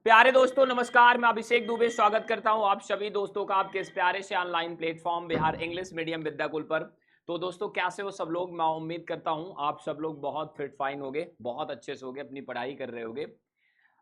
प्यारे दोस्तों नमस्कार। मैं अभिषेक दुबे स्वागत करता हूं आप सभी दोस्तों का आपके इस प्यारे से online platform Bihar English medium Vidyakul पर। तो दोस्तों कैसे हो सब लोग। मैं उम्मीद करता हूं आप सब लोग बहुत फिट फाइन होगे, बहुत अच्छे से होगे, अपनी पढ़ाई कर रहे होगे।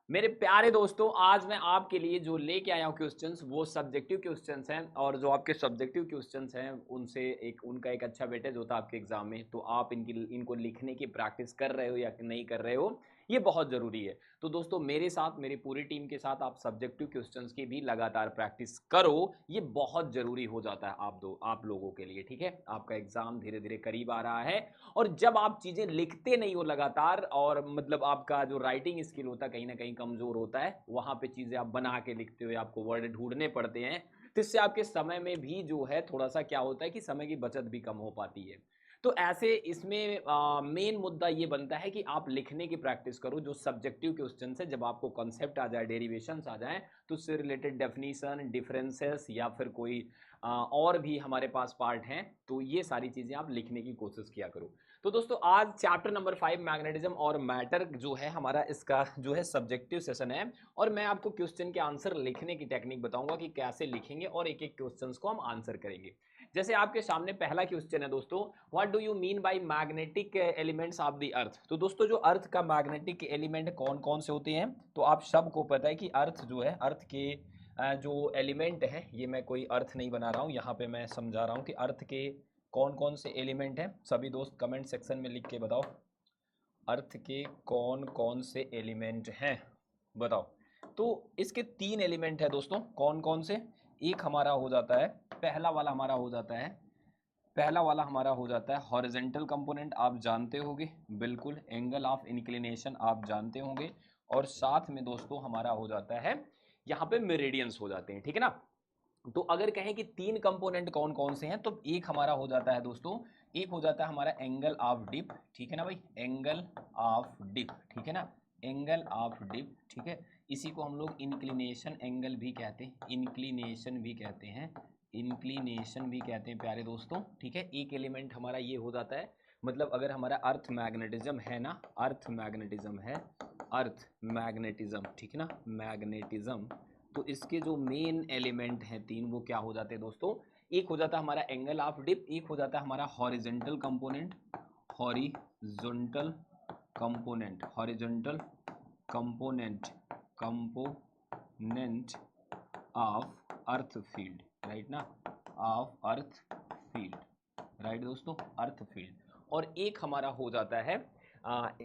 मेरे प्यारे दोस्तों आज मैं आपके लिए जो लेके आया हूँ क्वेश्चंस वो सब्जेक्टिव क्वेश्चंस हैं, और जो आपके सब्जेक्टिव क्वेश्चंस हैं उनसे उनका एक अच्छा वेटेज होता है आपके एग्जाम में। तो आप इनको लिखने की प्रैक्टिस कर रहे हो या नहीं कर रहे हो, ये बहुत ज़रूरी है। तो दोस्तों मेरे साथ, मेरी पूरी टीम के साथ आप सब्जेक्टिव क्वेश्चंस की भी लगातार प्रैक्टिस करो। ये बहुत ज़रूरी हो जाता है आप लोगों के लिए। ठीक है, आपका एग्जाम धीरे धीरे करीब आ रहा है, और जब आप चीज़ें लिखते नहीं हो लगातार, और मतलब आपका जो राइटिंग स्किल होता है कहीं ना कहीं कमज़ोर होता है, वहाँ पे चीज़ें आप बना के लिखते हो या आपको वर्ड ढूंढने पड़ते हैं, तो इससे आपके समय में भी जो है थोड़ा सा क्या होता है कि समय की बचत भी कम हो पाती है। तो ऐसे इसमें मेन मुद्दा ये बनता है कि आप लिखने की प्रैक्टिस करो। जो सब्जेक्टिव क्वेश्चन है, जब आपको कॉन्सेप्ट आ जाए, डेरिवेशंस आ जाए, तो उससे रिलेटेड डेफिनीशन, डिफरेंसेस या फिर कोई और भी हमारे पास पार्ट हैं, तो ये सारी चीज़ें आप लिखने की कोशिश किया करो। तो दोस्तों आज चैप्टर नंबर 5 मैग्नेटिज्म और मैटर जो है हमारा, इसका जो है सब्जेक्टिव सेशन है, और मैं आपको क्वेश्चन के आंसर लिखने की टेक्निक बताऊंगा कि कैसे लिखेंगे, और एक एक क्वेश्चंस को हम आंसर करेंगे। जैसे आपके सामने पहला क्वेश्चन है दोस्तों, what do you mean by magnetic elements of the अर्थ। तो दोस्तों जो अर्थ का मैग्नेटिक एलिमेंट कौन कौन से होते हैं, तो आप सबको पता है कि अर्थ जो है, अर्थ के जो एलिमेंट है, ये मैं कोई अर्थ नहीं बना रहा हूँ, यहाँ पे मैं समझा रहा हूँ कि अर्थ के कौन कौन से एलिमेंट हैं। सभी दोस्त कमेंट सेक्शन में लिख के बताओ, अर्थ के कौन कौन से एलिमेंट हैं, बताओ। तो इसके तीन एलिमेंट है दोस्तों, कौन कौन से। एक हमारा हो जाता है, पहला वाला हमारा हो जाता है, पहला वाला हमारा हो जाता है हॉरिजेंटल कंपोनेंट, आप जानते होंगे बिल्कुल। एंगल ऑफ इंक्लिनेशन आप जानते होंगे, और साथ में दोस्तों हमारा हो जाता है यहाँ पे मेरिडियंस हो जाते हैं। ठीक है ना। तो अगर कहें कि तीन कंपोनेंट कौन कौन से हैं, तो एक हमारा हो जाता है दोस्तों, एक हो जाता है हमारा एंगल ऑफ डिप। ठीक है ना भाई, एंगल ऑफ डिप। ठीक है ना, एंगल ऑफ डिप। ठीक है, इसी को हम लोग इंक्लिनेशन एंगल भी कहते हैं, इंक्लिनेशन भी कहते हैं, इंक्लिनेशन भी कहते हैं प्यारे दोस्तों। ठीक है, एक एलिमेंट हमारा ये हो जाता है, मतलब अगर हमारा अर्थ मैग्नेटिज्म है ना, अर्थ मैग्नेटिज्म है, अर्थ मैग्नेटिज्म, ठीक है ना, मैग्नेटिज्म, तो इसके जो मेन एलिमेंट हैं तीन, वो क्या हो जाते हैं दोस्तों। एक हो जाता है हमारा एंगल ऑफ डिप, एक हो जाता है हमारा horizontal component, horizontal component, horizontal component, component of earth field, right ना, ऑफ अर्थ फील्ड, राइट दोस्तों, अर्थ फील्ड। और एक हमारा हो जाता है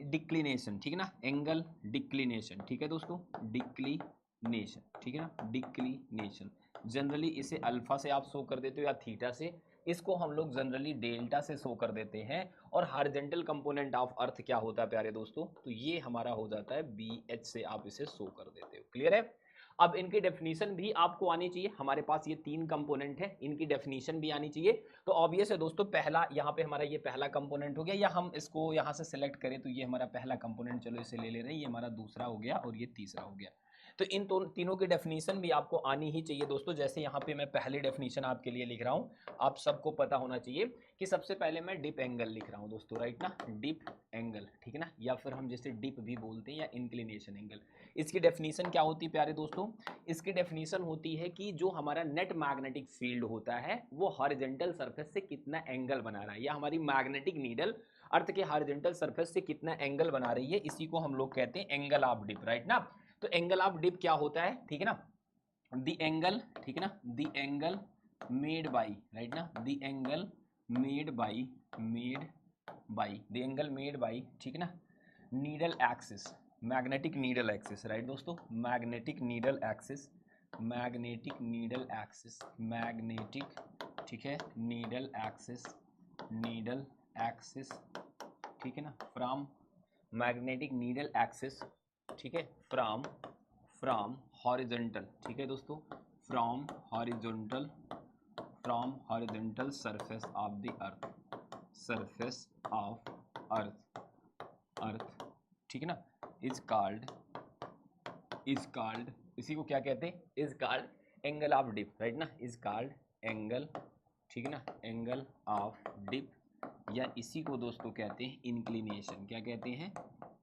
डिक्लिनेशन, ठीक है ना, एंगल डिक्लिनेशन। ठीक है दोस्तों, डिक्लिनेशन, ठीक है ना, डिक्लिनेशन। जनरली इसे अल्फा से आप शो कर देते हो या थीटा से, इसको हम लोग जनरली डेल्टा से शो कर देते हैं। और हॉरिजॉन्टल कंपोनेंट ऑफ अर्थ क्या होता है प्यारे दोस्तों, तो ये हमारा हो जाता है बी एच से आप इसे शो कर देते हो। क्लियर है। अब इनकी डेफिनेशन भी आपको आनी चाहिए, हमारे पास ये तीन कंपोनेंट है, इनकी डेफिनेशन भी आनी चाहिए। तो ऑब्वियस है दोस्तों, पहला यहाँ पे हमारा ये पहला कंपोनेंट हो गया, या हम इसको यहाँ से सिलेक्ट करें तो ये हमारा पहला कंपोनेंट, चलो इसे ले रहे हैं, ये हमारा दूसरा हो गया और ये तीसरा हो गया। तो इन तीनों की डेफिनेशन भी आपको आनी ही चाहिए दोस्तों। जैसे यहाँ पे मैं पहली डेफिनेशन आपके लिए लिख रहा हूँ, आप सबको पता होना चाहिए कि सबसे पहले मैं डिप एंगल लिख रहा हूँ दोस्तों, राइट ना, डिप एंगल, ठीक है ना, या फिर हम जैसे डिप भी बोलते हैं, या इंक्लिनेशन एंगल। इसकी डेफिनेशन क्या होती है प्यारे दोस्तों, इसकी डेफिनेशन होती है कि जो हमारा नेट मैग्नेटिक फील्ड होता है वो हॉरिजॉन्टल सरफेस से कितना एंगल बना रहा है, या हमारी मैग्नेटिक नीडल अर्थ के हॉरिजॉन्टल सरफेस से कितना एंगल बना रही है, इसी को हम लोग कहते हैं एंगल ऑफ डिप, राइट ना। तो एंगल ऑफ डिप क्या होता है, ठीक है ना, द एंगल, ठीक है ना, the angle made by, right ना, the angle made by, made by, the angle made by, ठीक है ना, needle axis, magnetic needle axis, right दोस्तों, magnetic needle axis, magnetic needle axis, magnetic, ठीक है, नीडल एक्सिस, नीडल एक्सिस, ठीक है ना, फ्रॉम मैग्नेटिक नीडल एक्सिस, ठीक है, फ्रॉम फ्रॉम हॉरिजॉन्टल, ठीक है दोस्तों, from horizontal, from horizontal surface of the earth, surface of earth, earth, ठीक है ना, इज कॉल्ड, इज कॉल्ड, इसी को क्या कहते हैं, is called angle of dip, right ना, इज कॉल्ड एंगल, ठीक है ना, एंगल ऑफ डिप, या इसी को दोस्तों कहते हैं इंक्लिनेशन, क्या कहते हैं,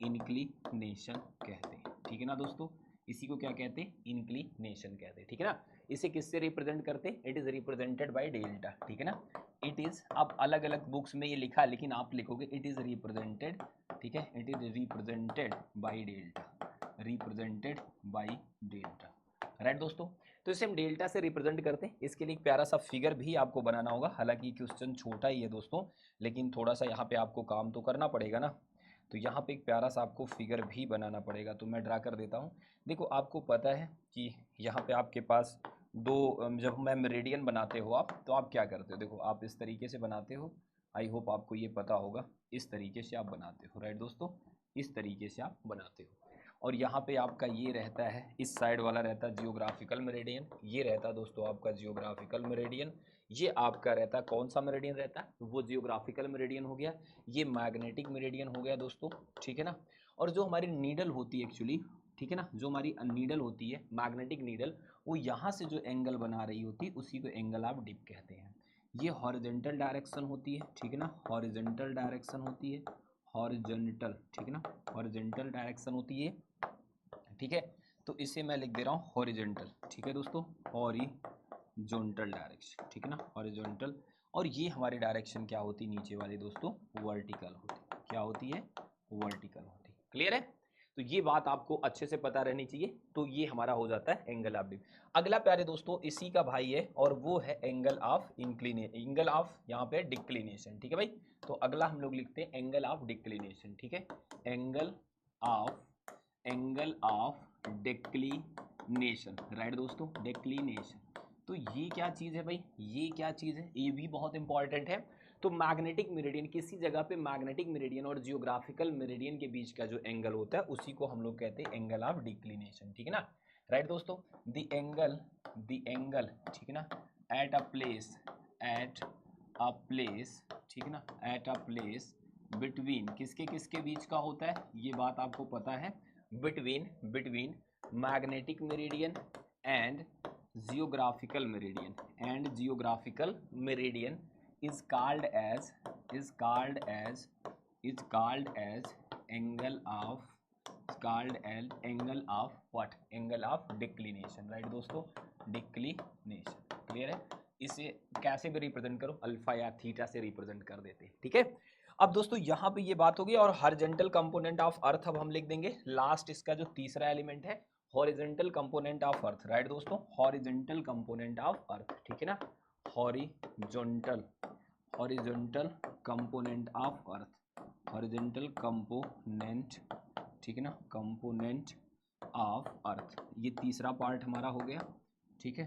इंक्लिनेशन कहते हैं, ठीक है ना दोस्तों, इसी को क्या कहते हैं, इंक्लिनेशन कहते हैं, ठीक है ना। इसे किससे रिप्रेजेंट करते हैं, it is represented by delta, ठीक है ना। इट इज, अब अलग अलग बुक्स में ये लिखा है लेकिन आप लिखोगे इट इज रिप्रेजेंटेड, ठीक है, it is represented by delta, represented by delta, right दोस्तों। तो इसे हम डेल्टा से रिप्रेजेंट करते हैं। इसके लिए एक प्यारा सा फिगर भी आपको बनाना होगा, हालांकि क्वेश्चन छोटा ही है दोस्तों, लेकिन थोड़ा सा यहाँ पे आपको काम तो करना पड़ेगा ना। तो यहाँ पे एक प्यारा सा आपको फिगर भी बनाना पड़ेगा, तो मैं ड्रा कर देता हूँ। देखो आपको पता है कि यहाँ पे आपके पास दो, जब मैं मेरिडियन बनाते हो आप, तो आप क्या करते हो, देखो आप इस तरीके से बनाते हो, आई होप आपको ये पता होगा, इस तरीके से आप बनाते हो, राइट दोस्तों, इस तरीके से आप बनाते हो। और यहाँ पे आपका ये रहता है, इस साइड वाला रहता है जियोग्राफिकल मेरिडियन, ये रहता है दोस्तों आपका जियोग्राफिकल मेरिडियन, ये आपका रहता है कौन सा मेरिडियन रहता है, वो जियोग्राफिकल मेरिडियन हो गया, ये मैग्नेटिक मेरिडियन हो गया दोस्तों, ठीक है ना। और जो हमारी नीडल होती है एक्चुअली, ठीक है ना, जो हमारी नीडल होती है मैग्नेटिक नीडल, वो यहाँ से जो एंगल बना रही होती है उसी को एंगल ऑफ डिप कहते हैं। ये हॉरिजॉन्टल डायरेक्शन होती है, ठीक है ना, हॉरिजॉन्टल डायरेक्शन होती है, हॉरिजॉन्टल, ठीक है ना, हॉरिजॉन्टल डायरेक्शन होती है, ठीक है। तो इसे मैं लिख दे रहा हूँ हॉरिजॉन्टल, ठीक है दोस्तों, हॉरिजॉन्टल डायरेक्शन, ठीक है ना, हॉरिजॉन्टल। और ये हमारी डायरेक्शन क्या होती है नीचे वाली दोस्तों, वर्टिकल होती, क्या होती है, वर्टिकल होती, क्लियर है। तो ये बात आपको अच्छे से पता रहनी चाहिए। तो ये हमारा हो जाता है एंगल ऑफ डिप। अगला प्यारे दोस्तों इसी का भाई है और वो है एंगल ऑफ एंगल ऑफ यहाँ पे डिक्लिनेशन, ठीक है भाई। तो अगला हम लोग लिखते हैं एंगल ऑफ डिक्लिनेशन, ठीक है, एंगल ऑफ डिक्लिनेशन, राइट दोस्तों, डिक्लिनेशन। तो ये क्या चीज़ है भाई, ये क्या चीज़ है, ये भी बहुत इंपॉर्टेंट है। तो मैग्नेटिक मेरिडियन, किसी जगह पे मैग्नेटिक मेरिडियन और जियोग्राफिकल मेरिडियन के बीच का जो एंगल होता है उसी को हम लोग कहते हैं एंगल ऑफ डिक्लिनेशन, ठीक है ना, राइट दोस्तों। द एंगल, ठीक है ना, एट अ प्लेस, ठीक है ना, एट अ प्लेस बिटवीन, किसके बीच का होता है, ये बात आपको पता है, between magnetic meridian and geographical meridian is called as angle of what, angle of declination, right दोस्तों, डिक्लिनेशन, क्लियर है। इसे कैसे भी रिप्रेजेंट करो, अल्फा या थीटा से रिप्रेजेंट कर देते हैं, ठीक है। अब दोस्तों यहाँ पे ये बात होगी। और हॉरिजॉन्टल कंपोनेंट ऑफ अर्थ अब हम लिख देंगे लास्ट, इसका जो तीसरा एलिमेंट है, horizontal component of earth, right दोस्तों, हॉरिजॉन्टल कंपोनेंट ऑफ अर्थ, ठीक है ना, horizontal component of earth, horizontal component, ठीक है ना, कंपोनेंट ऑफ अर्थ, ये तीसरा पार्ट हमारा हो गया, ठीक है,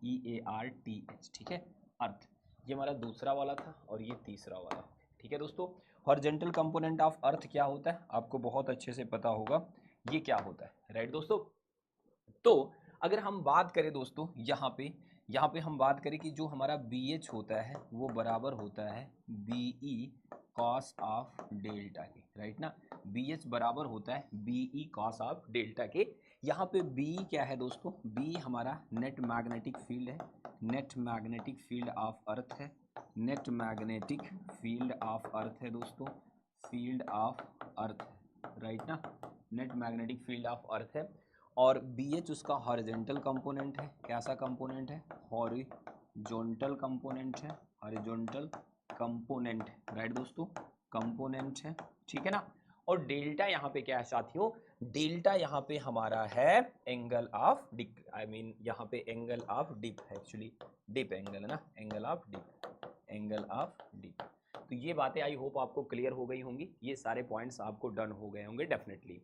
EARTH, ठीक है, अर्थ, ये हमारा दूसरा वाला था और ये तीसरा वाला, ठीक है दोस्तों। हॉरिजॉन्टल कंपोनेंट ऑफ अर्थ क्या होता है आपको बहुत अच्छे से पता होगा, ये क्या होता है, राइट दोस्तों। तो अगर हम बात करें दोस्तों यहाँ पे हम बात करें कि जो हमारा BH होता है वो बराबर होता है BE कॉस ऑफ डेल्टा के, राइट ना, BH बराबर होता है BE कॉस ऑफ डेल्टा के। यहाँ पे BE क्या है दोस्तों, B हमारा नेट मैग्नेटिक फील्ड है, net magnetic field of earth है, net magnetic field of earth है दोस्तों, फील्ड ऑफ अर्थ, राइट ना, net magnetic field of earth है। और BH उसका हॉरिजॉन्टल कंपोनेंट है, कैसा कंपोनेंट है, हॉरिजॉन्टल कंपोनेंट है, हॉरिजॉन्टल कंपोनेंट, राइट दोस्तों, कंपोनेंट है, ठीक है ना। और डेल्टा यहाँ पे क्या है साथियों, डेल्टा यहाँ पे हमारा है एंगल ऑफ डिप, यहाँ पे एंगल ऑफ डिप है, एक्चुअली डिप एंगल है ना, एंगल ऑफ डिप। तो ये बातें आई होप आपको क्लियर हो गई होंगी, ये सारे पॉइंट्स आपको डन हो गए होंगे डेफिनेटली।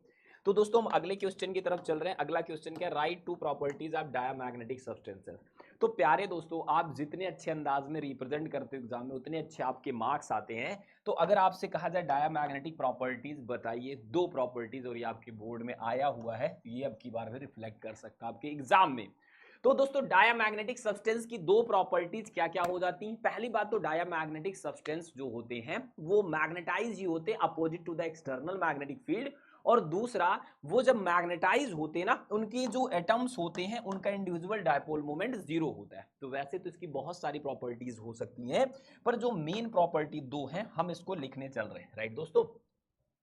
तो दोस्तों हम अगले क्वेश्चन की तरफ चल रहे हैं। अगला क्वेश्चन क्या है, write to properties of diamagnetic substances. तो प्यारे दोस्तों आप जितने अच्छे अंदाज में रिप्रेजेंट करते हो एग्जाम में उतने अच्छे आपके मार्क्स आते हैं। तो अगर आपसे कहा जाए डायामैग्नेटिक प्रॉपर्टीज बताइए, दो प्रॉपर्टीज, और ये आपके बोर्ड में आया हुआ है, ये अब की बार में रिफ्लेक्ट कर सकता है आपके एग्जाम में। तो दोस्तों डायामैग्नेटिक सब्सटेंस की दो प्रॉपर्टीज क्या क्या हो जाती हैं। पहली बात तो डायामैग्नेटिक सब्सटेंस जो होते हैं वो मैग्नेटाइज ही होते हैं opposite to the external magnetic field. और दूसरा, वो जब मैग्नेटाइज होते हैं ना, उनके जो एटम्स होते हैं उनका इंडिविजुअल डायपोल मोमेंट 0 होता है। तो वैसे तो इसकी बहुत सारी प्रॉपर्टीज हो सकती हैं, पर जो मेन प्रॉपर्टी दो हैं हम इसको लिखने चल रहे हैं, राइट दोस्तों।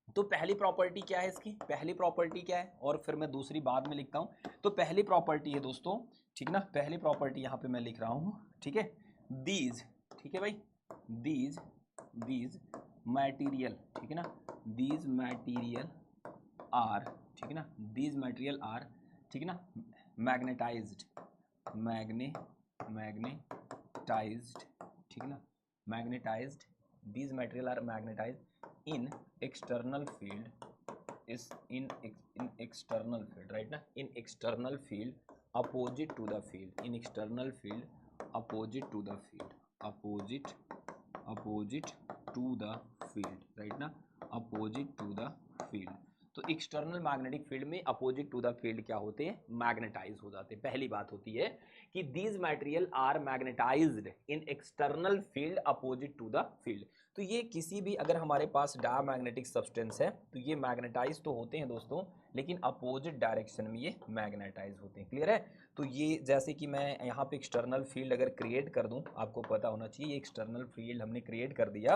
तो पहली प्रॉपर्टी क्या है इसकी, पहली प्रॉपर्टी क्या है, और फिर मैं दूसरी बाद में लिखता हूं। तो पहली प्रॉपर्टी है दोस्तों, ठीक ना, पहली प्रॉपर्टी यहां पे मैं लिख रहा हूं, ठीक है, दीज, ठीक है भाई, दीज दीज मटेरियल, ठीक है ना, दीज मटेरियल आर, ठीक है ना, दीज मटेरियल आर, ठीक है ना, मैग्नेटाइज्ड, मैग्नेटाइज्ड, ठीक है ना, magnetised, these material are magnetised in external field, is in external field, right ना, in external field opposite to the field, in external field opposite to the field, opposite to the field, right ना, opposite to the field. तो external magnetic field में opposite to the field क्या होते हैं, magnetise हो जाते हैं। पहली बात होती है कि these material are magnetised in external field opposite to the field. तो ये किसी भी अगर हमारे पास डायमैग्नेटिक सब्सटेंस है तो ये मैग्नेटाइज तो होते हैं दोस्तों, लेकिन अपोजिट डायरेक्शन में ये मैग्नेटाइज होते हैं। क्लियर है? तो ये जैसे कि मैं यहाँ पे एक्सटर्नल फील्ड अगर क्रिएट कर दूँ, आपको पता होना चाहिए ये एक्सटर्नल फील्ड हमने क्रिएट कर दिया।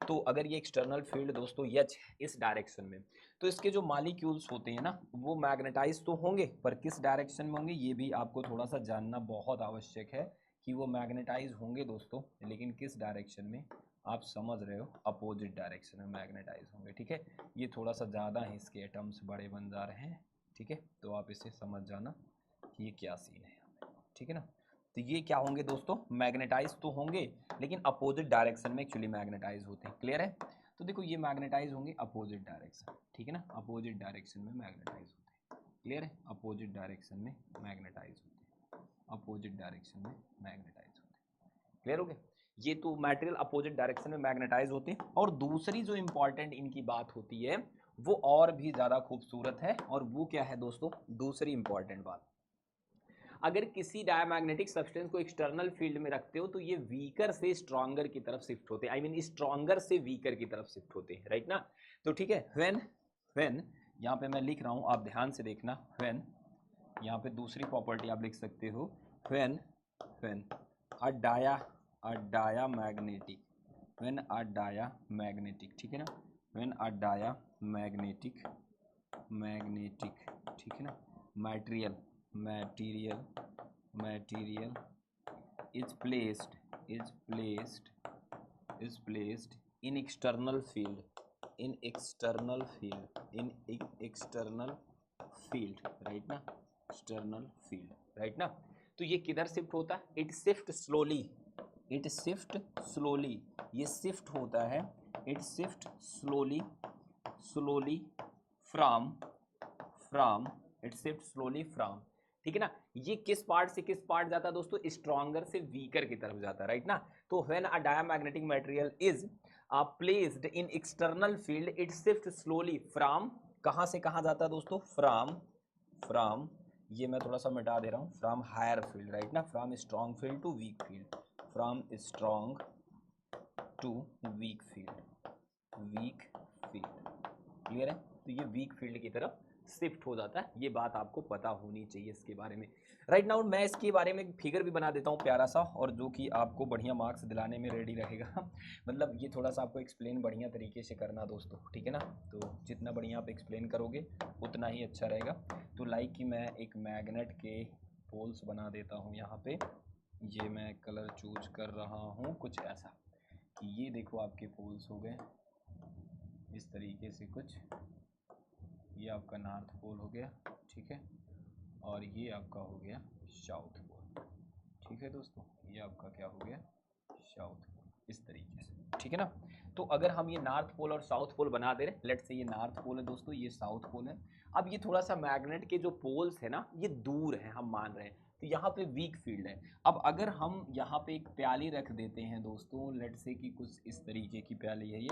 तो अगर ये एक्सटर्नल फील्ड दोस्तों एच इस डायरेक्शन में, तो इसके जो मॉलिक्यूल्स होते हैं ना वो मैग्नेटाइज तो होंगे, पर किस डायरेक्शन में होंगे ये भी आपको थोड़ा सा जानना बहुत आवश्यक है कि वो मैग्नेटाइज होंगे दोस्तों, लेकिन किस डायरेक्शन में, आप समझ रहे हो, अपोजिट डायरेक्शन में मैग्नेटाइज होंगे। ठीक है, ये थोड़ा सा ज़्यादा है, इसके एटम्स बड़े बन जा रहे हैं। ठीक है, तो आप इसे समझ जाना कि ये क्या सीन है। ठीक है ना, तो ये क्या होंगे दोस्तों, मैग्नेटाइज तो होंगे लेकिन अपोजिट डायरेक्शन में एक्चुअली मैग्नेटाइज होते हैं। क्लियर है? तो देखो ये मैग्नेटाइज होंगे अपोजिट डायरेक्शन, ठीक है ना, अपोजिट डायरेक्शन में मैग्नेटाइज होते हैं। क्लियर है? अपोजिट डायरेक्शन में मैग्नेटाइज होते हैं, अपोजिट डायरेक्शन में मैग्नेटाइज होते हैं। क्लियर हो गया? ये तो मटेरियल अपोजिट डायरेक्शन में मैग्नेटाइज होते हैं। और दूसरी जो इंपॉर्टेंट इनकी बात होती है वो और भी ज़्यादा खूबसूरत है, और वो क्या है दोस्तों, दूसरी इंपॉर्टेंट बात, अगर किसी डायमैग्नेटिक सब्सटेंस को एक्सटर्नल फील्ड में रखते हो तो ये वीकर से स्ट्रॉन्गर की तरफ शिफ्ट होते हैं, आई मीन स्ट्रॉन्गर से वीकर की तरफ शिफ्ट होते हैं, राइट ना। तो ठीक है, व्हेन यहाँ पे मैं लिख रहा हूँ, आप ध्यान से देखना, व्हेन, यहाँ पे दूसरी प्रॉपर्टी आप लिख सकते हो, when a diamagnetic, when a diamagnetic, ठीक है ना, व्हेन अ डायामैग्नेटिक ठीक है ना, material is placed in external field, right ना, एक्सटर्नल फील्ड, राइट ना। तो ये किधर शिफ्ट होता है, इट शिफ्ट स्लोली, ये शिफ्ट होता है, it shift slowly from, it shift slowly from, ठीक है ना। ये किस पार्ट से किस पार्ट जाता है दोस्तों, स्ट्रॉन्गर से वीकर की तरफ जाता है, राइट ना। तो when a diamagnetic material is placed in external field it shift slowly from, कहां से कहां जाता है दोस्तों, फ्रॉम, ये मैं थोड़ा सा मिटा दे रहा हूं, फ्रॉम हायर फील्ड, राइट ना, from strong field to weak field, from strong to weak field, clear है। तो ये वीक फील्ड की तरफ शिफ्ट हो जाता है, ये बात आपको पता होनी चाहिए इसके बारे में। राइट नाउ मैं इसके बारे में फिगर भी बना देता हूँ प्यारा सा, और जो कि आपको बढ़िया मार्क्स दिलाने में रेडी रहेगा मतलब ये थोड़ा सा आपको एक्सप्लेन बढ़िया तरीके से करना दोस्तों, ठीक है ना। तो जितना बढ़िया आप एक्सप्लेन करोगे उतना ही अच्छा रहेगा। तो लाइक कि मैं एक मैग्नेट के पोल्स बना देता हूँ यहाँ पे, ये मैं कलर चूज कर रहा हूँ कुछ ऐसा कि ये देखो आपके पोल्स हो गए इस तरीके से कुछ, ये आपका नॉर्थ पोल हो गया, ठीक है, और ये आपका हो गया साउथ पोल, ठीक है दोस्तों, ये आपका क्या हो गया, साउथ पोल, इस तरीके से, ठीक है ना। तो अगर हम ये नॉर्थ पोल और साउथ पोल बना दे रहे, लेट्स से ये नॉर्थ पोल है दोस्तों, ये साउथ पोल है। अब ये थोड़ा सा मैग्नेट के जो पोल्स है ना ये दूर है, हम मान रहे हैं, तो यहाँ पे वीक फील्ड है। अब अगर हम यहाँ पे एक प्याली रख देते हैं दोस्तों, लेट्स से कि कुछ इस तरीके की प्याली है ये,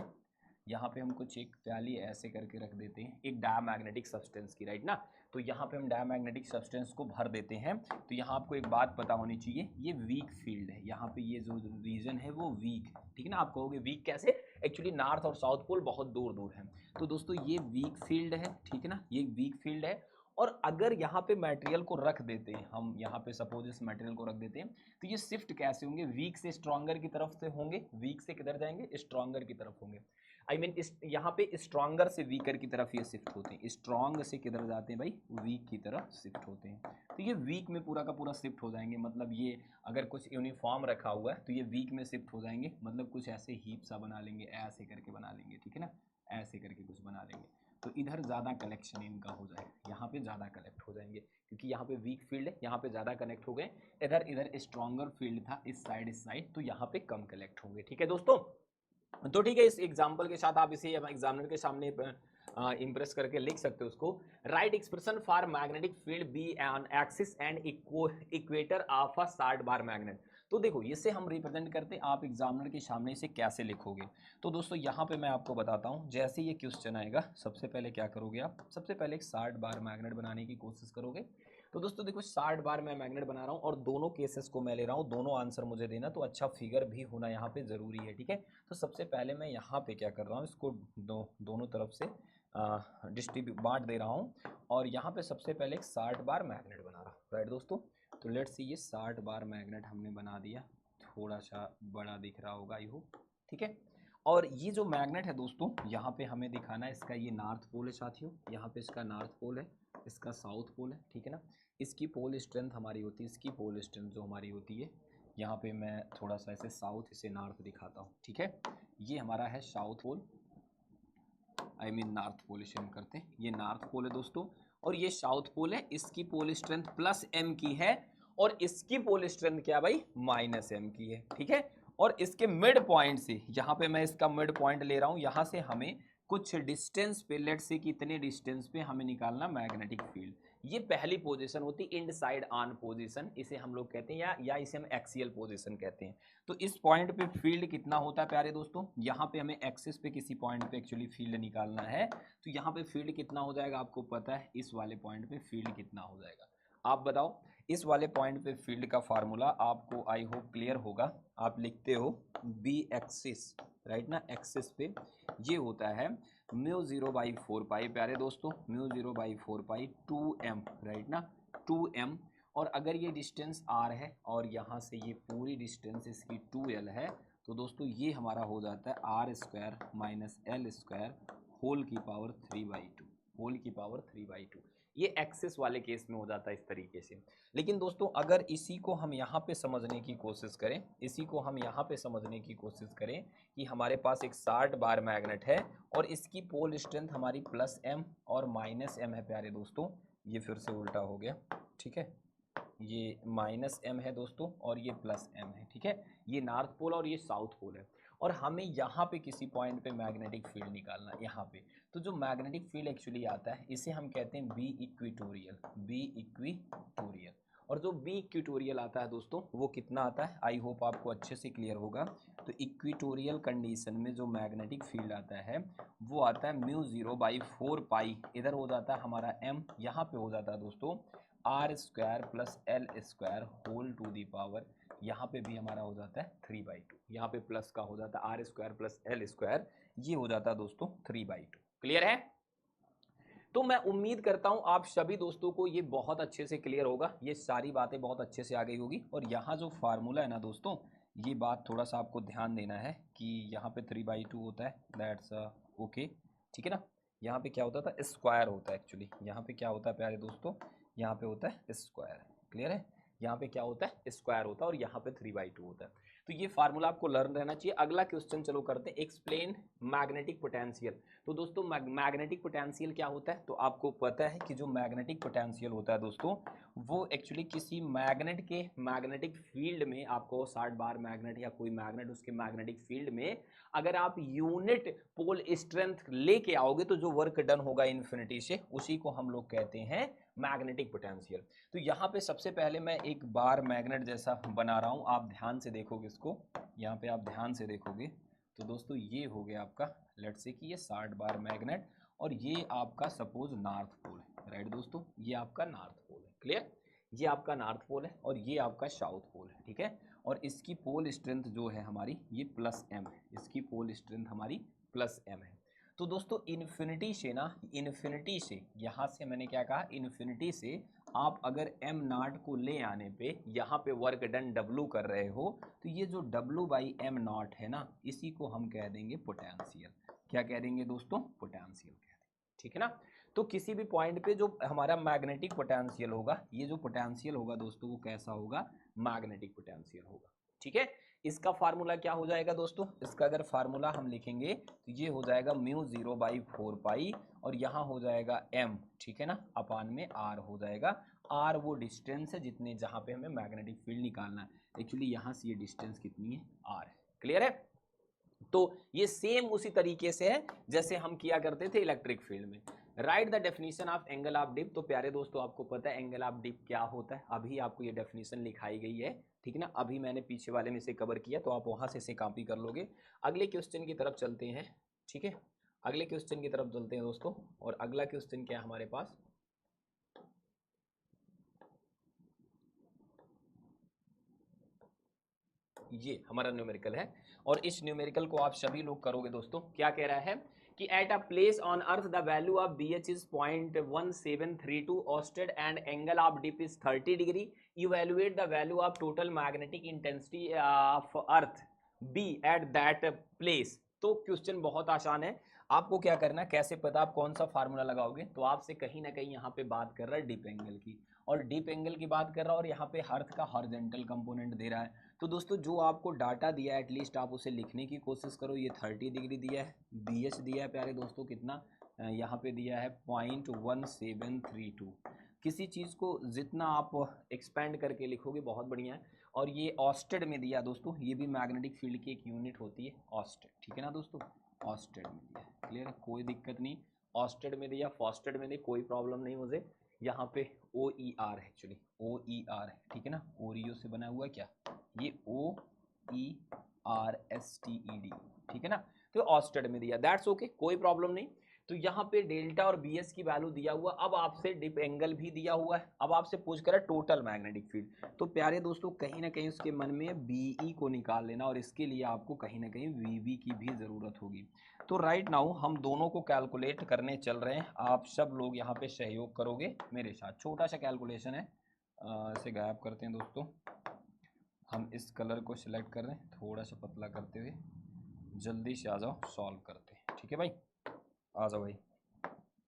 यहाँ पे हम कुछ एक प्याली ऐसे करके रख देते हैं एक डायमैग्नेटिक सब्सटेंस की, राइट ना। तो यहाँ पे हम डायमैग्नेटिक सब्सटेंस को भर देते हैं। तो यहाँ आपको एक बात पता होनी चाहिए, ये वीक फील्ड है, यहाँ पे ये जो रीजन है वो वीक है, ठीक है ना। आप कहोगे वीक कैसे, एक्चुअली नॉर्थ और साउथ पोल बहुत दूर दूर हैं। तो दोस्तों ये वीक फील्ड है, ठीक है ना, ये वीक फील्ड है। और अगर यहाँ पे मटेरियल को रख देते हैं हम, यहाँ पे सपोज इस मटेरियल को रख देते हैं, तो ये शिफ्ट कैसे होंगे, वीक से स्ट्रॉन्गर की तरफ से होंगे, वीक से किधर जाएंगे, स्ट्रॉन्गर की तरफ होंगे। आई मीन यहाँ पे स्ट्रॉन्गर से वीकर की तरफ ये शिफ्ट होते हैं, स्ट्रॉन्ग से किधर जाते हैं भाई, वीक की तरफ शिफ्ट होते हैं। तो ये वीक में पूरा का पूरा शिफ्ट हो जाएंगे, मतलब ये अगर कुछ यूनिफॉर्म रखा हुआ है तो ये वीक में शिफ्ट हो जाएंगे, मतलब कुछ ऐसे हीप सा बना लेंगे, ऐसे करके बना लेंगे, ठीक है ना, ऐसे करके कुछ बना लेंगे। तो इधर ज़्यादा कलेक्शन इनका हो जाएगा, यहाँ पे ज़्यादा कलेक्ट हो जाएंगे, क्योंकि यहाँ पे वीक फील्ड है, यहाँ पे ज़्यादा कनेक्ट हो गए। इधर स्ट्रॉन्गर फील्ड था इस साइड, तो यहाँ पे कम कलेक्ट होंगे, ठीक है दोस्तों। तो ठीक है, इस एग्जाम्पल के साथ आप इसे एग्जामिनर के सामने इंप्रेस करके लिख सकते हो उसको। Write expression for magnetic field B an axis and equator of a short bar magnet. तो देखो इसे हम रिप्रेजेंट करते, आप एग्जामिनर के सामने इसे कैसे लिखोगे। तो दोस्तों यहाँ पे मैं आपको बताता हूँ, जैसे ये क्वेश्चन आएगा सबसे पहले क्या करोगे आप, सबसे पहले एक शार्ट बार मैग्नेट बनाने की कोशिश करोगे। तो दोस्तों देखो 60 बार मैं मैग्नेट बना रहा हूँ और दोनों केसेस को मैं ले रहा हूँ, दोनों आंसर मुझे देना, तो अच्छा फिगर भी होना यहाँ पे ज़रूरी है, ठीक है। तो सबसे पहले मैं यहाँ पे क्या कर रहा हूँ, इसको दोनों तरफ से डिस्ट्रीब्यूट बांट दे रहा हूँ, और यहाँ पे सबसे पहले एक 60 बार मैग्नेट बना रहा हूँ, राइट दोस्तों। तो लेट्स सी ये 60 बार मैग्नेट हमने बना दिया, थोड़ा सा बड़ा दिख रहा होगा आई होप, ठीक है। और ये जो मैग्नेट है दोस्तों, यहाँ पे हमें दिखाना है इसका ये नॉर्थ पोल है साथियों, यहाँ पे इसका नॉर्थ पोल है, इसका साउथ पोल है, ठीक है ना। इसकी पोल स्ट्रेंथ हमारी होती है, इसकी पोल स्ट्रेंथ जो हमारी होती है, यहाँ पे मैं थोड़ा सा ऐसे साउथ इसे नॉर्थ दिखाता हूँ, ठीक है। ये हमारा है south pole, I mean north pole इसे हम करते हैं, ये नॉर्थ पोल है दोस्तों, और ये साउथ पोल है, इसकी पोल स्ट्रेंथ प्लस एम की है, और इसकी पोल स्ट्रेंथ क्या भाई, माइनस एम की है, ठीक है। और इसके मिड पॉइंट से, यहाँ पे मैं इसका मिड पॉइंट ले रहा हूँ, यहाँ से हमें कुछ डिस्टेंस पे, लेट्स से कितने डिस्टेंस पे हमें निकालना मैग्नेटिक फील्ड। ये पहली पोजीशन होती है इंड साइड ऑन पोजीशन, इसे हम लोग कहते हैं, या इसे हम एक्सियल पोजीशन कहते हैं। तो इस पॉइंट पे फील्ड कितना होता है प्यारे दोस्तों, यहाँ पे हमें एक्सिस पे किसी पॉइंट पे एक्चुअली फील्ड निकालना है, तो यहाँ पे फील्ड कितना हो जाएगा आपको पता है, इस वाले पॉइंट पे फील्ड कितना हो जाएगा, आप बताओ। इस वाले पॉइंट पे फील्ड का फार्मूला आपको आई होप क्लियर होगा, आप लिखते हो बी एक्सिस, राइट ना, एक्सिस पे ये होता है म्यू 0/4 पाई, प्यारे दोस्तों म्यू 0/4 पाई 2m, राइट ना, 2m। और अगर ये डिस्टेंस r है और यहाँ से ये पूरी डिस्टेंस इसकी 2l है, तो दोस्तों ये हमारा हो जाता है r² माइनस l² होल की पावर 3/2, होल की पावर 3/2। ये एक्सेस वाले केस में हो जाता है इस तरीके से। लेकिन दोस्तों अगर इसी को हम यहाँ पे समझने की कोशिश करें, इसी को हम यहाँ पे समझने की कोशिश करें कि हमारे पास एक 60 बार मैग्नेट है और इसकी पोल स्ट्रेंथ हमारी प्लस एम और माइनस एम है प्यारे दोस्तों, ये फिर से उल्टा हो गया, ठीक है, ये माइनस एम है दोस्तों और ये प्लस एम है, ठीक है। ये नॉर्थ पोल और ये साउथ पोल है, और हमें यहाँ पे किसी पॉइंट पे मैग्नेटिक फील्ड निकालना है यहाँ पे। तो जो मैग्नेटिक फील्ड एक्चुअली आता है इसे हम कहते हैं बी इक्वेटोरियल, बी इक्वेटोरियल। और जो बी इक्वेटोरियल आता है दोस्तों वो कितना आता है, आई होप आपको अच्छे से क्लियर होगा। तो इक्वेटोरियल कंडीशन में जो मैग्नेटिक फील्ड आता है वो आता है म्यू 0/4 पाई, इधर हो जाता है हमारा एम, यहाँ पे हो जाता है दोस्तों r² plus l² whole to the power, यहाँ पे भी हमारा हो जाता है 3/2, यहाँ पे प्लस का हो जाता है r² प्लस l², ये हो जाता है दोस्तों 3/2। क्लियर है। तो मैं उम्मीद करता हूं आप सभी दोस्तों को ये बहुत अच्छे से क्लियर होगा, ये सारी बातें बहुत अच्छे से आ गई होगी। और यहाँ जो फार्मूला है ना दोस्तों, ये बात थोड़ा सा आपको ध्यान देना है कि यहाँ पे 3/2 होता है, दैट्स ओके, ठीक है ना। यहाँ पे क्या होता था, स्क्वायर होता है एक्चुअली, यहाँ पे क्या होता है प्यारे दोस्तों, यहाँ पे होता है स्क्वायर, क्लियर है। यहाँ पे क्या होता है, स्क्वायर होता है, और यहाँ पे 3/2 होता है। तो ये फार्मूला आपको लर्न रहना चाहिए। अगला क्वेश्चन चलो करते हैं, एक्सप्लेन मैग्नेटिक पोटेंशियल। तो दोस्तों मैग्नेटिक पोटेंशियल क्या होता है, तो आपको पता है कि जो मैग्नेटिक पोटेंशियल होता है दोस्तों वो एक्चुअली किसी मैग्नेट के मैग्नेटिक फील्ड में, आपको 60 बार मैग्नेट या कोई मैग्नेट उसके मैग्नेटिक फील्ड में अगर आप यूनिट पोल स्ट्रेंथ लेके आओगे तो जो वर्क डन होगा इन्फिनिटी से, उसी को हम लोग कहते हैं मैग्नेटिक पोटेंशियल। तो यहाँ पे सबसे पहले मैं एक बार मैग्नेट जैसा बना रहा हूँ, आप ध्यान से देखोगे इसको, यहाँ पे आप ध्यान से देखोगे तो दोस्तों ये हो गया आपका, लेट्स से कि ये 60 बार मैग्नेट, और ये आपका सपोज नॉर्थ पोल है, राइट दोस्तों, ये आपका नॉर्थ पोल है, क्लियर, ये आपका नॉर्थ पोल है और ये आपका साउथ पोल है, ठीक है। और इसकी पोल स्ट्रेंथ जो है हमारी ये प्लस एम है, इसकी पोल स्ट्रेंथ हमारी प्लस एम है। तो दोस्तों इन्फिनिटी से ना, इन्फिनिटी से, यहाँ से मैंने क्या कहा, इन्फिनिटी से आप अगर एम नॉट को ले आने पे यहाँ पे वर्क डन डब्लू कर रहे हो, तो ये जो W/m0 है ना, इसी को हम कह देंगे पोटेंशियल। क्या कह देंगे दोस्तों, पोटेंशियल कह देंगे, ठीक है ना। तो किसी भी पॉइंट पे जो हमारा मैग्नेटिक पोटेंशियल होगा, ये जो पोटेंशियल होगा दोस्तों वो कैसा होगा, मैग्नेटिक पोटेंशियल होगा, ठीक है। इसका फार्मूला क्या हो जाएगा दोस्तों, इसका अगर फार्मूला हम लिखेंगे तो ये हो जाएगा म्यू 0/4 पाई और यहाँ हो जाएगा m, ठीक है ना, अपान में r हो जाएगा। r वो डिस्टेंस है जितने जहाँ पे हमें मैग्नेटिक फील्ड निकालना है, एक्चुअली यहाँ से ये डिस्टेंस कितनी है, r है, क्लियर है। तो ये सेम उसी तरीके से है जैसे हम किया करते थे इलेक्ट्रिक फील्ड में। Write the definition of angle of dip. तो प्यारे दोस्तों आपको पता है एंगल ऑफ डिप क्या होता है, अभी आपको ये डेफिनेशन लिखाई गई है, ठीक है ना, अभी मैंने पीछे वाले में से कवर किया तो आप वहां से इसे कॉपी कर लोगे। अगले क्वेश्चन की तरफ चलते हैं, ठीक है, अगले क्वेश्चन की तरफ चलते हैं दोस्तों। और अगला क्वेश्चन क्या है हमारे पास, ये हमारा न्यूमेरिकल है और इस न्यूमेरिकल को आप सभी लोग करोगे दोस्तों। क्या कह रहा है कि at a place on earth the value of BH is 0.1732 oersted and angle of dip is 30 degree. Evaluate the value of total magnetic intensity of earth B at that place. तो क्वेश्चन बहुत आसान है, आपको क्या करना है, कैसे पता आप कौन सा फार्मूला लगाओगे, तो आपसे कहीं ना कहीं यहाँ पे बात कर रहा है डिप एंगल की, और डिप एंगल की बात कर रहा है और यहाँ पे अर्थ का हॉरिजॉन्टल कंपोनेंट दे रहा है। तो दोस्तों जो आपको डाटा दिया है एटलीस्ट आप उसे लिखने की कोशिश करो। ये 30 डिग्री दिया है, BH दिया है प्यारे दोस्तों कितना, यहाँ पे दिया है 0.1732। किसी चीज़ को जितना आप एक्सपेंड करके लिखोगे बहुत बढ़िया है। और ये ऑस्टेड में दिया दोस्तों, ये भी मैग्नेटिक फील्ड की एक यूनिट होती है ऑस्टेड, ठीक है ना दोस्तों, ऑस्टेड में दिया है, क्लियर है, कोई दिक्कत नहीं। ऑस्टेड में दिया, फॉस्टेड में दिया, कोई प्रॉब्लम नहीं मुझे। यहाँ पे OER है, एक्चुअली OER है, ठीक है ना, ओरियो से बना हुआ क्या, ये OERSTED, ठीक है ना। तो ऑस्टेड में दिया, दैट्स ओके, कोई प्रॉब्लम नहीं। तो यहाँ पे डेल्टा और BS की वैल्यू दिया हुआ, अब आपसे डिप एंगल भी दिया हुआ है, अब आपसे पूछ कर टोटल मैग्नेटिक फील्ड। तो प्यारे दोस्तों कहीं ना कहीं उसके मन में BE को निकाल लेना और इसके लिए आपको कहीं ना कहीं VB की भी ज़रूरत होगी। तो राइट नाउ हम दोनों को कैलकुलेट करने चल रहे हैं, आप सब लोग यहाँ पे सहयोग करोगे मेरे साथ। छोटा सा कैलकुलेशन है, इसे गायब करते हैं दोस्तों, हम इस कलर को सिलेक्ट कर रहे हैं, थोड़ा सा पतला करते हुए, जल्दी से आ जाओ, सॉल्व करते हैं, ठीक है भाई, आ जाओ भाई।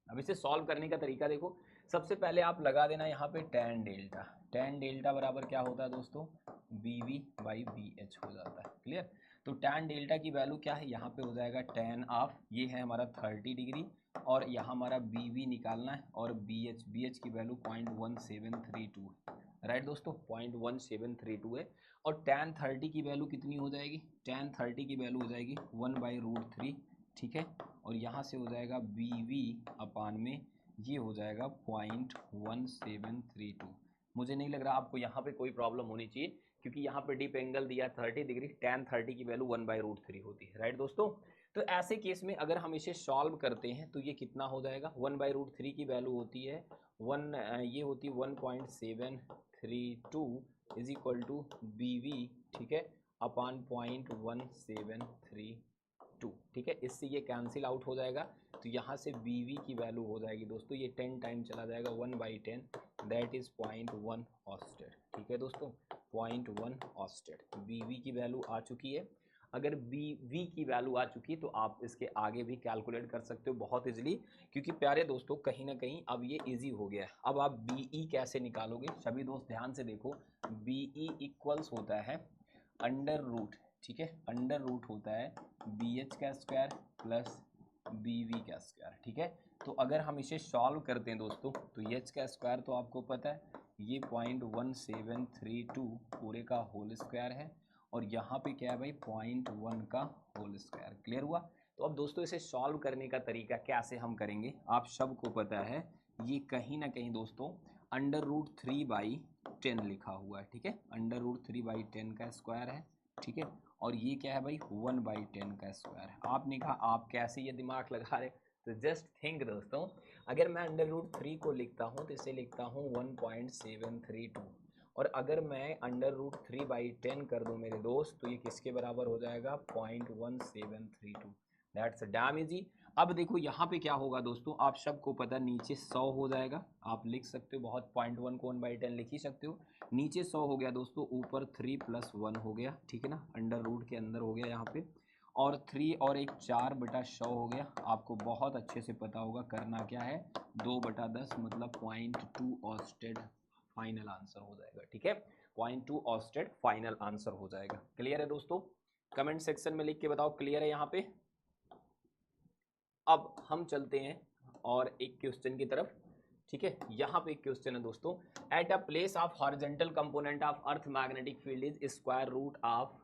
अब इसे सॉल्व करने का तरीका देखो, सबसे पहले आप लगा देना यहाँ पे tan डेल्टा। tan डेल्टा बराबर क्या होता है दोस्तों, BV/BH हो जाता है, क्लियर। तो tan डेल्टा की वैल्यू क्या है, यहाँ पे हो जाएगा tan ऑफ, ये है हमारा 30 डिग्री और यहाँ हमारा BV निकालना है और BH की वैल्यू 0.1732 है, राइट दोस्तों, 0.1732 है। और tan 30 की वैल्यू कितनी हो जाएगी, tan 30 की वैल्यू हो जाएगी 1/√3, ठीक है। और यहाँ से हो जाएगा BV अपान में ये हो जाएगा 0.1732। मुझे नहीं लग रहा आपको यहाँ पे कोई प्रॉब्लम होनी चाहिए, क्योंकि यहाँ पे डिप एंगल दिया 30 डिग्री, tan 30 की वैल्यू 1/√3 होती है, राइट दोस्तों। तो ऐसे केस में अगर हम इसे सॉल्व करते हैं तो ये कितना हो जाएगा, 1/√3 की वैल्यू होती है ये होती है 1.732 इज इक्वल टू BV, ठीक है, अपान 0.1732, ठीक है। इससे ये कैंसिल आउट हो जाएगा, तो यहाँ से BV की वैल्यू हो जाएगी दोस्तों, ये 10 टाइम चला जाएगा, 1/10, दैट इज 0.1 ऑस्टेड, ठीक है दोस्तों, 0.1 ऑस्टेड BV की वैल्यू आ चुकी है। अगर BV की वैल्यू आ चुकी है तो आप इसके आगे भी कैलकुलेट कर सकते हो बहुत इजीली, क्योंकि प्यारे दोस्तों कहीं ना कहीं अब ये इजी हो गया है। अब आप BE कैसे निकालोगे, सभी दोस्त ध्यान से देखो, BE इक्वल्स होता है अंडर रूट, ठीक है, अंडर रूट होता है BH का स्क्वायर प्लस BV का स्क्वायर, ठीक है। तो अगर हम इसे सॉल्व करते हैं दोस्तों तो H का स्क्वायर तो आपको पता है ये 0.1732 पूरे का होल स्क्वायर है और यहाँ पे क्या है भाई 0.1 का होल स्क्वायर, क्लियर हुआ। तो अब दोस्तों इसे सॉल्व करने का तरीका कैसे हम करेंगे, आप सबको पता है, ये कहीं ना कहीं दोस्तों √3/10 लिखा हुआ है, ठीक है, √3/10 का स्क्वायर है, ठीक है। और ये क्या है भाई 1/10 का स्क्वायर है। आपने कहा आप कैसे ये दिमाग लगा रहे, तो जस्ट थिंक दोस्तों, अगर मैं √3 को लिखता हूँ तो इसे लिखता हूँ 1.732, और अगर मैं √3/10 कर दूं मेरे दोस्त तो ये किसके बराबर हो जाएगा 0.1732, दैट्स डैम इजी। अब देखो यहाँ पे क्या होगा दोस्तों, आप सबको पता नीचे 100 हो जाएगा, आप लिख सकते हो बहुत, 0.1 को 1/10 लिख ही सकते हो, नीचे 100 हो गया दोस्तों, ऊपर 3 + 1 हो गया, ठीक है ना, अंडर रूट के अंदर हो गया यहाँ पे। और 3 और एक 4/100 हो गया। आपको बहुत अच्छे से पता होगा करना क्या है, 2/10 मतलब 0.2 ऑस्टेड फाइनल आंसर हो जाएगा। ठीक है, 0.2 ऑस्टेड फाइनल आंसर हो जाएगा। क्लियर है दोस्तों? कमेंट सेक्शन में लिख के बताओ क्लियर है यहाँ पे। अब हम चलते हैं और एक क्वेश्चन की तरफ। ठीक है, यहाँ पे एक क्वेश्चन है दोस्तों, at a place of horizontal component of earth magnetic field is square root of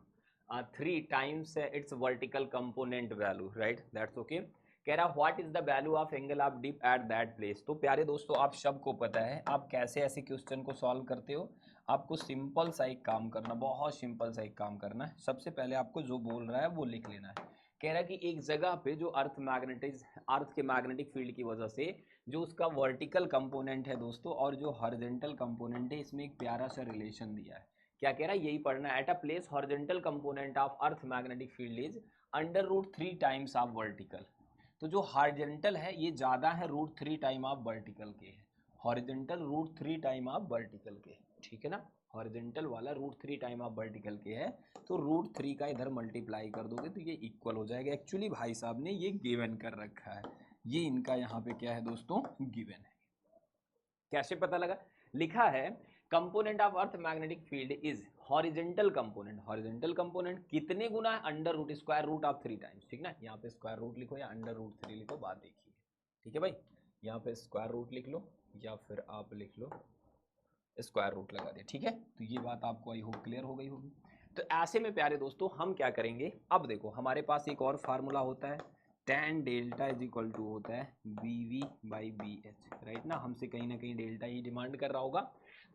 3 times its vertical component value, right, that's okay. कह रहा what is the value of angle of dip at that place. तो प्यारे दोस्तों, आप सबको पता है आप कैसे ऐसे क्वेश्चन को सॉल्व करते हो। आपको सिंपल सा एक काम करना, बहुत सिंपल सा एक काम करना है। सबसे पहले आपको जो बोल रहा है वो लिख लेना है। कह रहा है कि एक जगह पे जो अर्थ के मैग्नेटिक फील्ड की वजह से जो उसका वर्टिकल कंपोनेंट है दोस्तों और जो हॉरिजॉन्टल कंपोनेंट है, इसमें एक प्यारा सा रिलेशन दिया है। क्या कह रहा है, यही पढ़ना है। Eight a place horizontal component of earth magnetic field is √3 times of vertical. तो जो हॉरिजॉन्टल है ये ज्यादा है √3 टाइम ऑफ वर्टिकल के है। हॉरिजॉन्टल √3 टाइम ऑफ वर्टिकल के, ठीक है ना, हॉरिजॉन्टल वाला √3 टाइम ऑफ वर्टिकल के है। तो √3 का इधर मल्टीप्लाई कर दोगे तो ये इक्वल हो जाएगा। एक्चुअली भाई साहब ने ये गिवन कर रखा है, ये इनका यहाँ पे क्या है दोस्तों, गिवन है। कैसे पता लगा, लिखा है component of earth magnetic field is horizontal component. Horizontal component कितने गुना है, स्क्वायर रूट ऑफ 3 टाइम्स। ठीक ना, यहाँ पे स्क्वायर रूट लिखो या √3 लिखो, बात देखिए। ठीक है भाई, यहाँ पे स्क्वायर रूट लिख लो या फिर आप लिख लो स्क्वायर रूट लगा दिया। ठीक है, तो ये बात आपको आई होप क्लियर हो गई होगी। तो ऐसे में प्यारे दोस्तों हम क्या करेंगे, अब देखो हमारे पास एक और फार्मूला होता है, tan delta is equal to होता है BV/BH, राइट ना। हमसे कहीं ना कहीं डेल्टा ही डिमांड कर रहा होगा।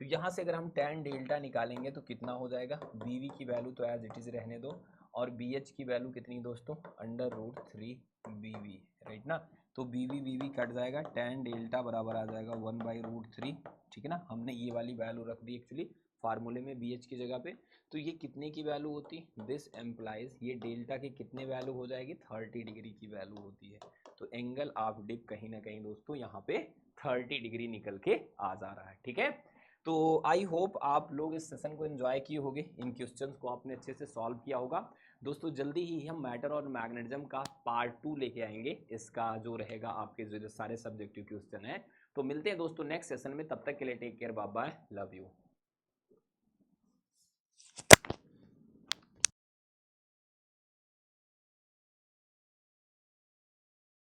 तो यहाँ से अगर हम tan डेल्टा निकालेंगे तो कितना हो जाएगा, BV की वैल्यू तो एज इट इज रहने दो और BH की वैल्यू कितनी दोस्तों, √3 BV, राइट ना। तो BV कट जाएगा, tan डेल्टा बराबर आ जाएगा 1/√3। ठीक है ना, हमने ये वाली वैल्यू रख दी एक्चुअली फार्मूले में BH की जगह पे। तो ये कितने की वैल्यू होती, दिस एम्प्लाइज, ये डेल्टा की कितने वैल्यू हो जाएगी, 30 डिग्री की वैल्यू होती है। तो एंगल ऑफ डिप कहीं ना कहीं दोस्तों यहाँ पे 30 डिग्री निकल के आ जा रहा है। ठीक है, तो आई होप आप लोग इस सेशन को एंजॉय किए होंगे, इन क्वेश्चंस को आपने अच्छे से सॉल्व किया होगा। दोस्तों जल्दी ही हम मैटर और मैग्नेटिज्म का पार्ट 2 लेके आएंगे, इसका जो रहेगा आपके जो सारे सब्जेक्टिव क्वेश्चन है। तो मिलते हैं दोस्तों नेक्स्ट सेशन में, तब तक के लिए take care, bye bye, love you.